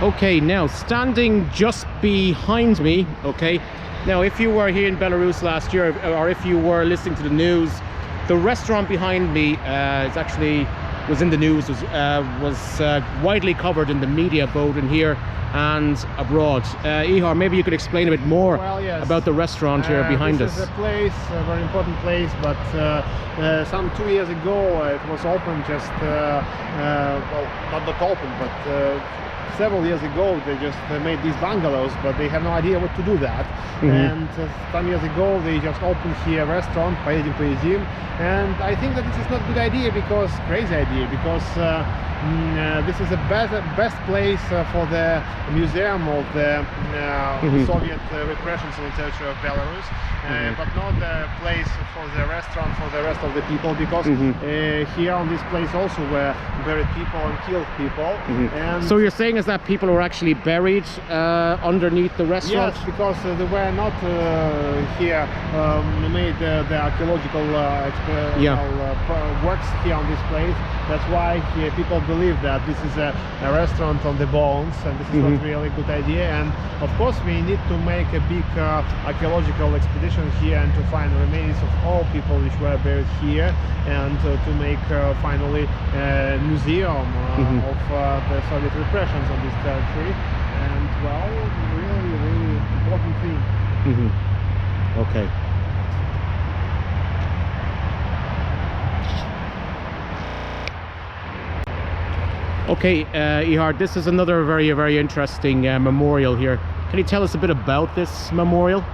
Okay, now standing just behind me, okay, now if you were here in Belarus last year, or if you were listening to the news, the restaurant behind me was in the news, was widely covered in the media, both in here and abroad. Ihar, maybe you could explain a bit more about the restaurant here behind us. This is a place, a very important place, but some 2 years ago it was opened just, well, not open, but several years ago they just made these bungalows, but they have no idea what to do that. And some years ago they just opened here a restaurant, Поедем, поедим, and I think that this is not a good idea, because crazy idea, because this is the best place for the museum of the Soviet repressions on the territory of Belarus, but not the place for the restaurant for the rest of the people, because here on this place also were buried people and killed people. And so you're saying is that people were actually buried underneath the restaurant? Yes, because they were not here made the archaeological works here on this place. That's why here people believe that this is a restaurant on the bones, and this is not really a good idea. And of course we need to make a big archaeological expedition here and to find the remains of all people which were buried here, and to make finally a museum of the Soviet repressions on this territory. And well, really important thing. Okay. Okay, Ihar, this is another very interesting memorial here. Can you tell us a bit about this memorial?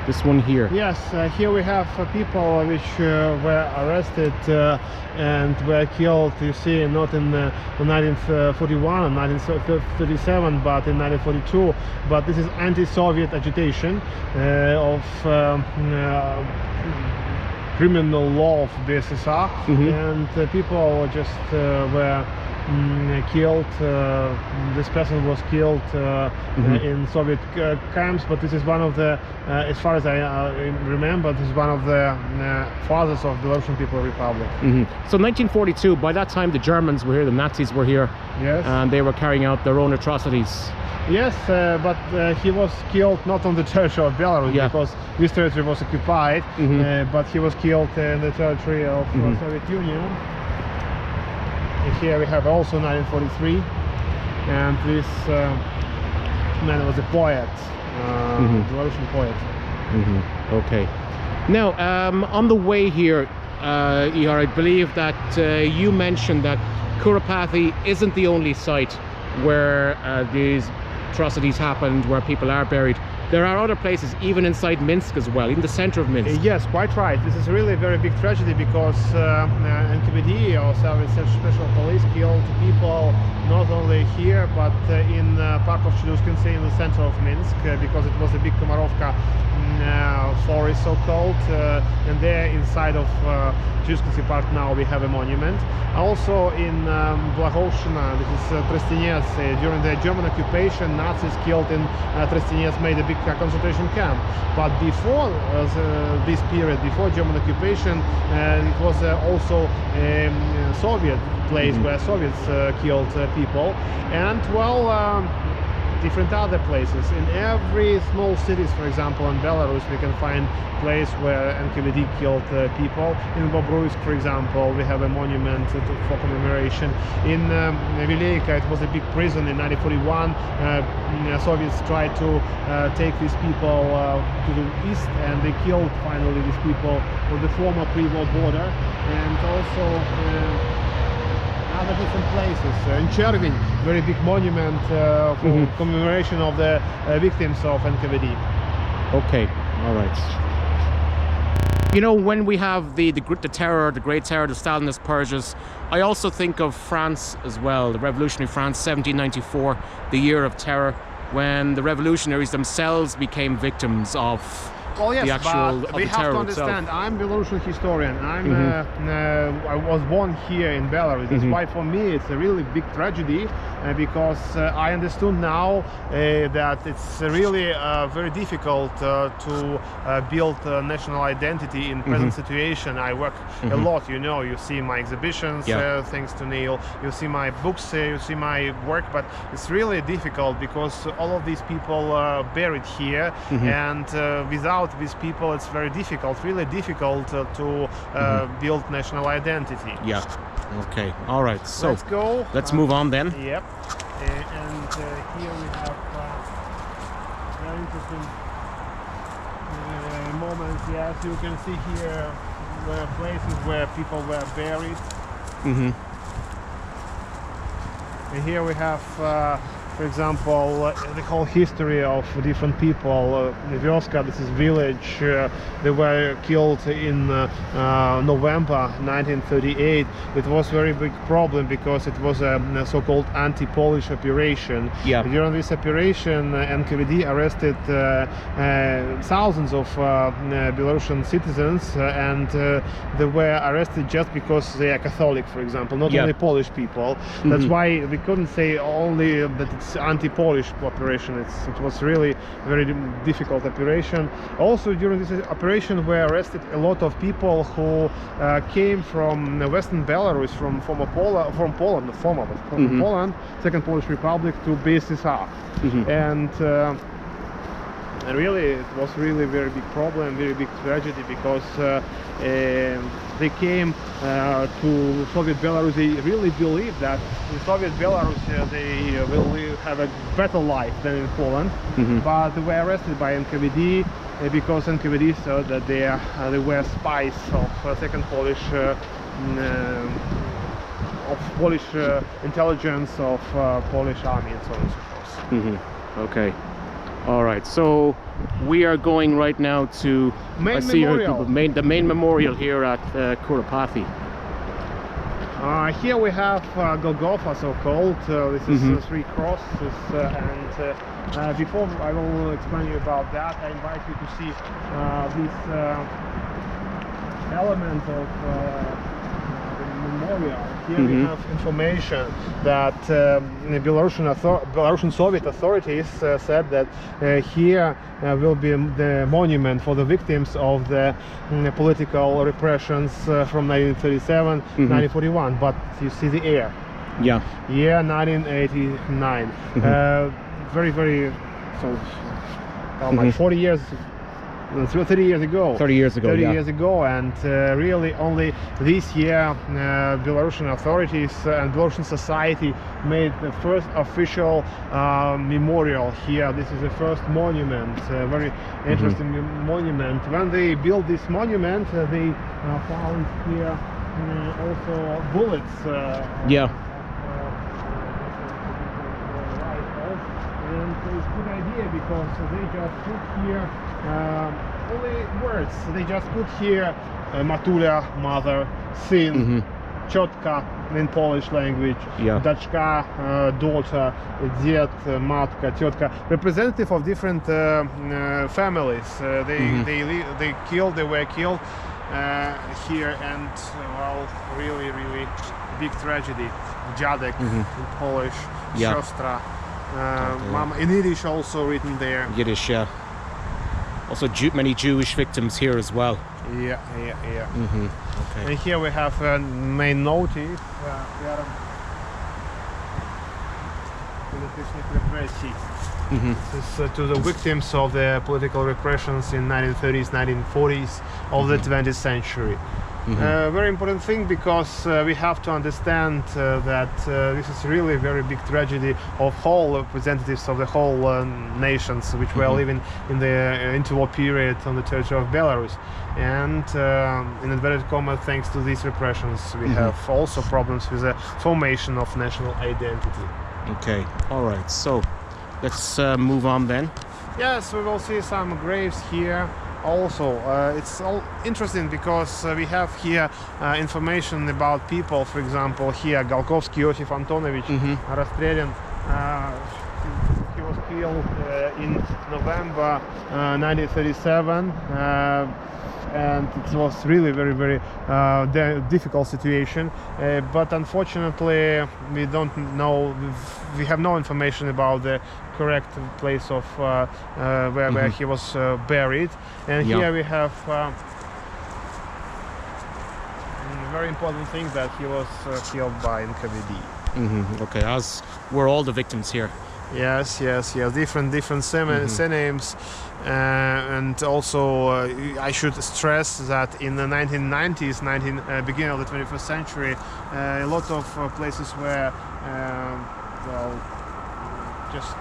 This one here. Yes, here we have people which were arrested and were killed, you see, not in 1941 and 1937, but in 1942. But this is anti-Soviet agitation of criminal law of the SSR, and people just were killed. This person was killed in Soviet camps, but this is one of the, as far as I remember, this is one of the fathers of the Belarusian People's Republic. So 1942, by that time the Germans were here, the Nazis were here, and they were carrying out their own atrocities. Yes, but he was killed not on the territory of Belarus, because this territory was occupied, but he was killed in the territory of the Soviet Union. And here we have also 1943, and this man was a poet, Belarusian poet. Okay. Now, on the way here, Ihar, I believe that you mentioned that Kurapaty isn't the only site where these atrocities happened, where people are buried. There are other places, even inside Minsk as well, in the center of Minsk. Yes, quite right. This is really a very big tragedy, because NKVD, or Soviet Special Police, killed people not only here, but in park of Cheluskinsky, in the center of Minsk, because it was a big Komarovka forest, so-called, and there inside of Cheluskinsky Park now we have a monument. Also in Blahovshchina, this is Trostinets, during the German occupation, Nazis killed in Trostinets, made a big concentration camp. But before this period, before German occupation, it was also a Soviet place where Soviets killed people. And well, different other places. In every small cities, for example, in Belarus, we can find place where NKVD killed people. In Bobruisk, for example, we have a monument for commemoration. In Vileika, it was a big prison in 1941. Soviets tried to take these people to the east, and they killed finally these people on the former pre-war border. And also other different places. In Chervin, very big monument for commemoration of the victims of NKVD. Okay, all right. You know, when we have the terror, the Great Terror, the Stalinist purges, I also think of France as well, the revolutionary France, 1794, the year of terror, when the revolutionaries themselves became victims of Well, yes, the actual but of we the have to terror understand. itself. I'm Belarusian historian. I was born here in Belarus. That's why for me it's a really big tragedy, because I understood now that it's really very difficult to build national identity in present situation. I work a lot, you know. You see my exhibitions, thanks to Neil. You see my books, you see my work, but it's really difficult because all of these people are buried here, and without these people it's very difficult, really difficult to build national identity. Yeah. Okay. All right. So let's go. Let's move on then. Yep. And here we have very interesting moments. Yes, you can see here were places where people were buried. And here we have, for example, the whole history of different people. Vioska, this is village, they were killed in November 1938. It was a very big problem because it was a so-called anti-Polish operation. Yeah. During this operation, NKVD arrested thousands of Belarusian citizens, and they were arrested just because they are Catholic, for example, not only Polish people. That's why we couldn't say only that it's anti-Polish operation. It was really very difficult operation. Also during this operation we arrested a lot of people who came from Western Belarus, from Poland, Second Polish Republic, to BSSR. And really it was really very big problem, very big tragedy, because they came to Soviet Belarus. They really believed that in Soviet Belarus they will have a better life than in Poland, but they were arrested by NKVD because NKVD said that they were spies of Second Polish intelligence, of Polish army, and so on and so forth. Okay. All right, so we are going right now to the main memorial here at Kurapaty. Here we have Golgotha, so-called. This is 3 crosses, and before I will explain you about that, I invite you to see this element of memorial. Here we have information that Belarusian Soviet authorities said that here will be the monument for the victims of the political repressions from 1937, 1941. But you see the year. Yeah. Year 1989. Very so. Like 40 years. 30 years ago. 30 years ago. 30 years ago, and really only this year Belarusian authorities and Belarusian society made the first official memorial here. This is the first monument, very interesting monument. When they built this monument, they found here also bullets. And it's a good idea because they just put here only words. They just put here Matulia, mother, syn, Ciotka in Polish language, Dachka, daughter, Dzied, Matka, Tiotka, representative of different families. They were killed here, and well, really big tragedy. Dziadek in Polish, Siostra. Mama, in Yiddish also written there. Yiddish, yeah. Also many Jewish victims here as well. Yeah. Okay. And here we have a main notice. This is to the victims of the political repressions in 1930s, 1940s of the 20th century. Very important thing, because we have to understand that this is really a very big tragedy of all representatives of the whole nations which were living in the interwar period on the territory of Belarus. And in inverted commas, thanks to these repressions, we have also problems with the formation of national identity. Okay, all right, so let's move on then. Yes, we will see some graves here. Also, it's all interesting because we have here information about people. For example, here Galkovsky Iosif Antonovich, расстрелян. He was killed in November 1937. And it was really very difficult situation, but unfortunately we don't know, we have no information about the correct place of where he was buried. And here we have a very important thing, that he was killed by NKVD. Okay, as were all the victims here. Yes, different surnames, and also I should stress that in the 1990s, beginning of the 21st century, a lot of places where just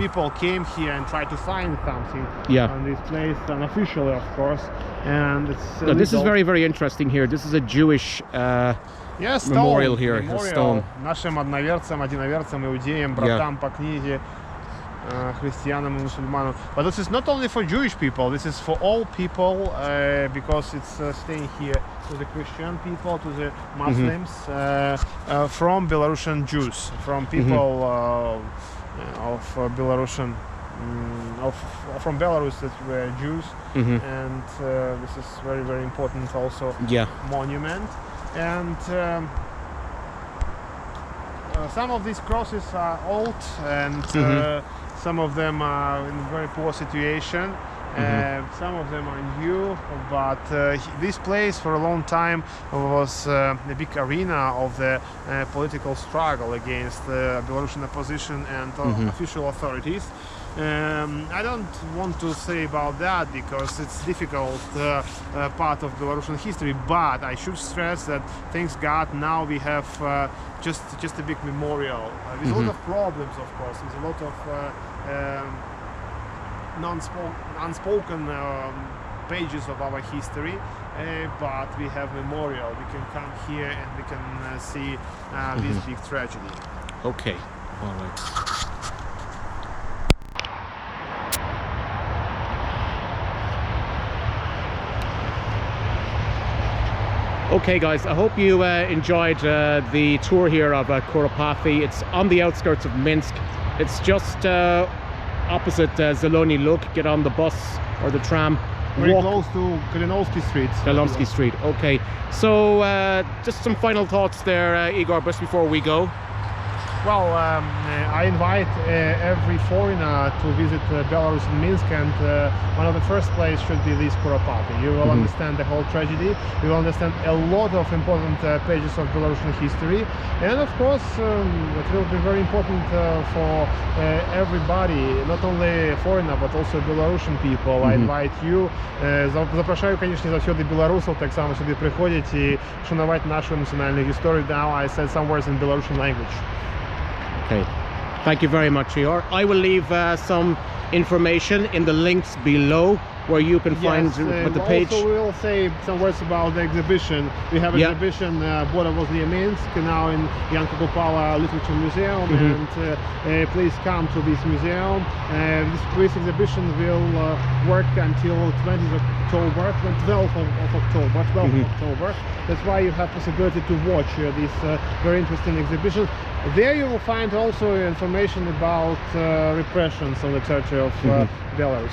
people came here and tried to find something on this place, unofficially, of course, and it's this is very interesting here. This is a Jewish memorial here, a stone. Нашим одноверцам, иудеям, братам по книге, христианам и мусульманам. But this is not only for Jewish people, this is for all people, because it's staying here to the Christian people, to the Muslims, from Belarusian Jews, from people of Belarusian, from Belarus that were Jews, and this is very important also monument. And some of these crosses are old, and some of them are in very poor situation. Some of them are new, but this place for a long time was a big arena of the political struggle against the Belarusian opposition and official authorities. I don't want to say about that because it's difficult part of Belarusian history, but I should stress that thanks God now we have just a big memorial with a lot of problems, of course, with a lot of unspoken pages of our history, but we have memorial. We can come here and we can see this big tragedy. Okay, all right. Okay guys, I hope you enjoyed the tour here of Kurapaty. It's on the outskirts of Minsk. It's just opposite Zelony Luk. Get on the bus or the tram. Very close to Kalinovsky Street. Kalinovsky Street, okay. So just some final thoughts there, Igor, just before we go. Well, I invite every foreigner to visit Belarus and Minsk, and one of the first places should be this Kurapaty. You will understand the whole tragedy, you will understand a lot of important pages of Belarusian history, and of course it will be very important for everybody, not only foreigner, but also Belarusian people. I invite you. Запрошаю, конечно, завсёды белорусов так само сюди приходять і шанувати нашу національну історію. Now I said some words in Belarusian language. Okay, thank you very much, Ihar. I will leave some information in the links below where you can find the page. Also we'll say some words about the exhibition. We have an exhibition, Border was near Minsk, now in Janka Kupala Literature Museum, and please come to this museum. This exhibition will work until 12th of October. That's why you have possibility to watch this very interesting exhibition. There you will find also information about repressions on the territory of Belarus.